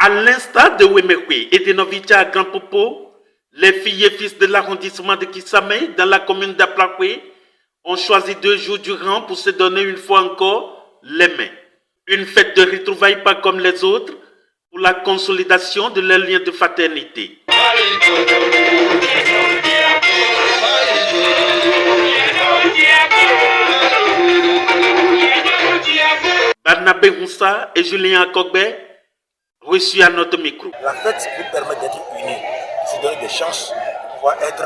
À l'instar de Wemekwe et de Novicha à Grand Popo, les filles et fils de l'arrondissement de Kisame dans la commune d'Aplakwe ont choisi 2 jours durant pour se donner une fois encore les mains. Une fête de retrouvailles pas comme les autres pour la consolidation de leurs liens de fraternité. Barnabé Moussa et Julien Akogbe reçus à notre micro. La fête nous permet d'être unis, de se donner des chances de pouvoir être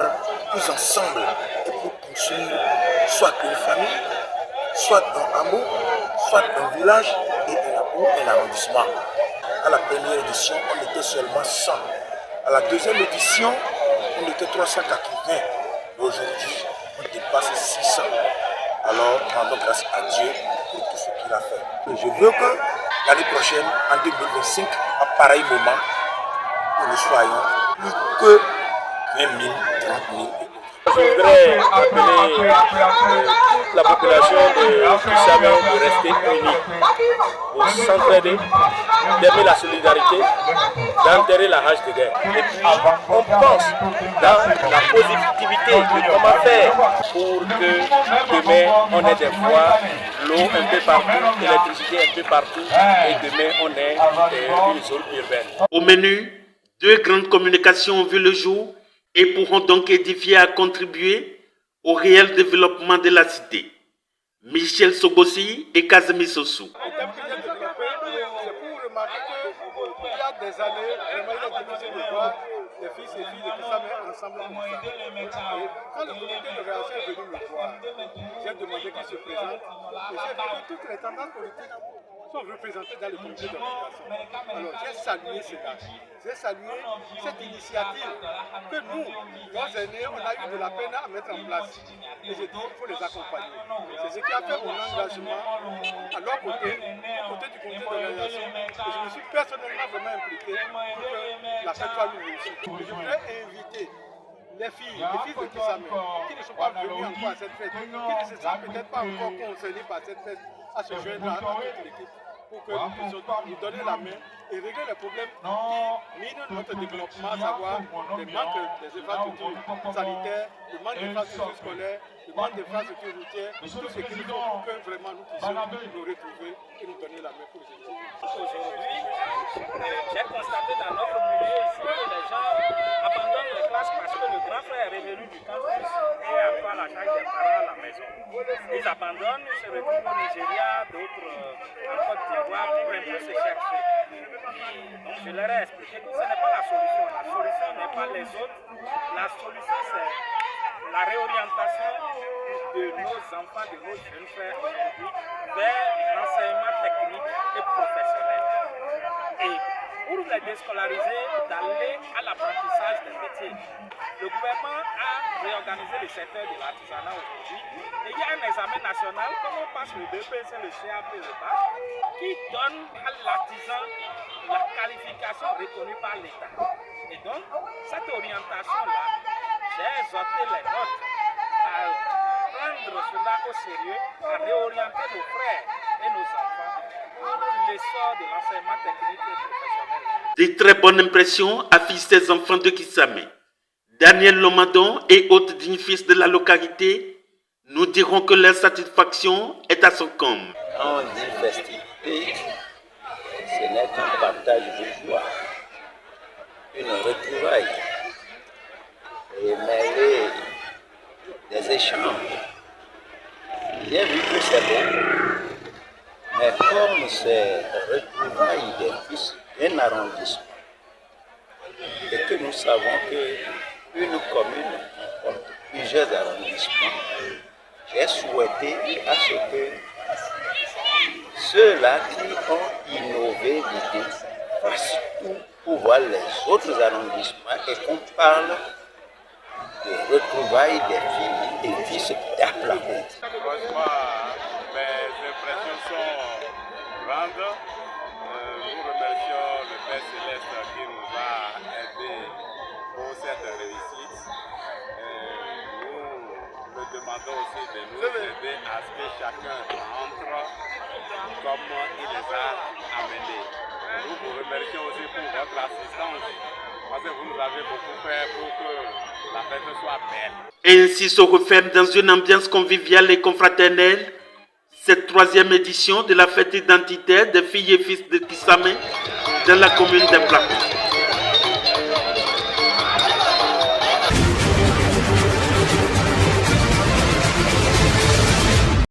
tous ensemble et pour construire soit une famille, soit un hameau, soit un village et un arrondissement. À la première édition, on était seulement 100. À la deuxième édition, on était 380. Aujourd'hui, on dépasse 600. Alors, rendons grâce à Dieu pour tout ce qu'il a fait. Et je veux que l'année prochaine, en 2025, à pareil moment, que nous soyons plus que 20 000, 30 000 et je voudrais appeler toute la population de Kisame de rester unie, de s'entraider, d'aimer la solidarité, d'enterrer la rage de guerre. Et puis, on pense dans la positivité de comment faire pour que demain on ait des voies, l'eau un peu partout, l'électricité un peu partout, et demain on ait une zone urbaine. Au menu, 2 grandes communications ont vu le jour et pourront donc édifier à contribuer au réel développement de la cité. Michel Sogossi et Kazemi Sossou. C'est pour remarquer qu'il y a des années, vraiment il est difficile de voir les fils et filles de Kisame ensemble comme ça. Et quand le comité de réaction est venu me voir, j'ai demandé qu'il se présente et j'ai vu que toutes les tendances politiques sont représentées dans le comité de réaction. Alors j'ai salué cela. J'ai salué cette initiative que nous, nos aînés, on a eu de la peine à mettre en place. Et j'ai dit qu'il faut les accompagner. C'est ce qui a fait mon engagement à leur côté, du côté du comité de réalisation. Et je me suis personnellement vraiment impliqué pour que la fête soit une réussite. Je voudrais inviter les filles de Kisame qui ne sont pas venues encore à cette fête, qui ne se sentent peut-être pas encore concernées par cette fête, à se joindre à toute l'équipe, pour que nous puissions nous donner la main et régler les problèmes qui minent notre développement, à savoir le manque des infrastructures sanitaires, le manque d'infrastructures scolaires, le manque d'infrastructures routières, tout ce qu'il faut pour que vraiment nous puissions nous retrouver et nous donner la main pour les études. Aujourd'hui, j'ai constaté dans notre milieu ici que les gens abandonnent les classes parce que le grand frère est revenu du campus et a pas la charge des parents à la maison. Ils abandonnent, ils se retrouvent au Nigeria, d'autres en Côte d'Ivoire pour un peu se chercher. Donc je leur ai expliqué que ce n'est pas la solution. La solution n'est pas les autres. La solution c'est la réorientation de nos enfants, de nos jeunes frères aujourd'hui vers l'enseignement technique et professionnel. Et pour les déscolariser, d'aller à l'apprentissage des métiers. Le gouvernement a réorganisé le secteur de l'artisanat aujourd'hui. Et il y a un examen national, comme on passe le BPC, le CAP, le BAC, qui donne à l'artisan la qualification reconnue par l'État. Et donc, cette orientation-là, j'ai exhorté les nôtres à prendre cela au sérieux, à réorienter nos frères et nos enfants pour l'essor de l'enseignement technique et professionnel. Des très bonnes impressions affichent ces enfants de Kisame. Daniel Lomadon et autres dignes fils de la localité nous diront que leur satisfaction est à son comble. Quand on dit festivité, ce n'est qu'un partage de joie, une retrouvaille et mêler des échanges. J'ai vu que c'est bon, mais comme c'est retrouvailles des fils d'un arrondissement et que nous savons qu'une commune comporte plusieurs arrondissements, j'ai souhaité à ce que ceux-là qui ont innové l'idée fassent tout pour voir les autres arrondissements et qu'on parle de retrouvailles des filles et fils d'Aplakwe. Franchement, mes impressions sont grandes. Nous remercions le Père Céleste qui nous a aidés pour cette réussite. Nous le demandons aussi de nous aider à ce que chacun rentre comme il les a amenés. Nous vous remercions aussi pour votre assistance, parce que vous nous avez beaucoup fait pour que la fête soit belle. Et ainsi se referme dans une ambiance conviviale et confraternelle cette 3e édition de la fête identitaire des filles et fils de Kissamé dans la commune d'Implaco.